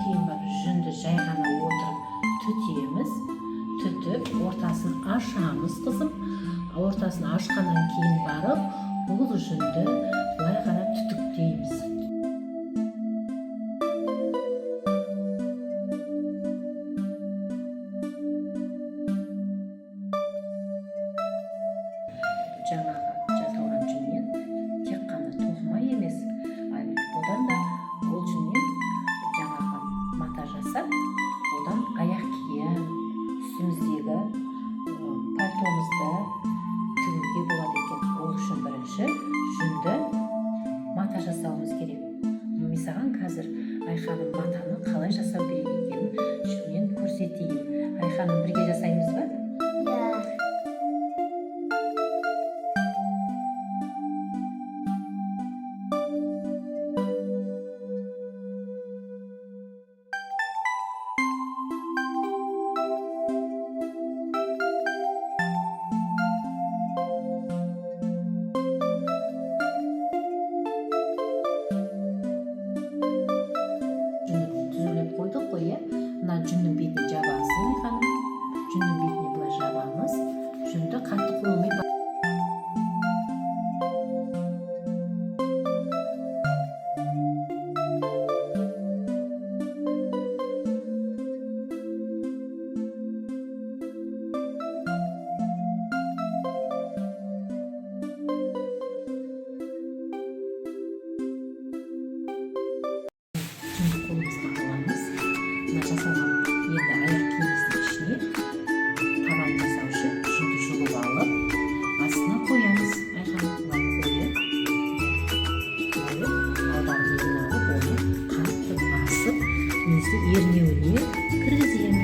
кейін барып жүнді жай ғана отырып түтеміз. Түтіп ортасын ашамыз қызым. Ортасын ашқаннан кейін барып бұл жүнді былай ғана түтіктейміз. Жаңағы жасалған жүннен тек қана тоқыма емес, одан да ол жүннен жаңағы мата жасап, одан аяқ киім, үстіміздегі пальтомызды тігуге болады екен. Ол үшін бірінші жүнді мата жасауымыз керек. Мен саған қазір Айханым матаны қалай жасау керек екенін жүннен көрсетейін. Айханым, бірге жасаймыз ба? Қойдық қой, мына жүннің бетін жабасың Айханым. Жүннің бетіне былай жабамыз. Жүнді қатты қолмен қолымызға аламыз. Мына жасалған енді аяқ киіміміздің ішіне табан жасау үшін жүнді жұлып алып, астына қоямыз. Айханым, былай қойып, алдағы бетін алып, оны қатты басып, немесе ернеуіне кіргіземіз.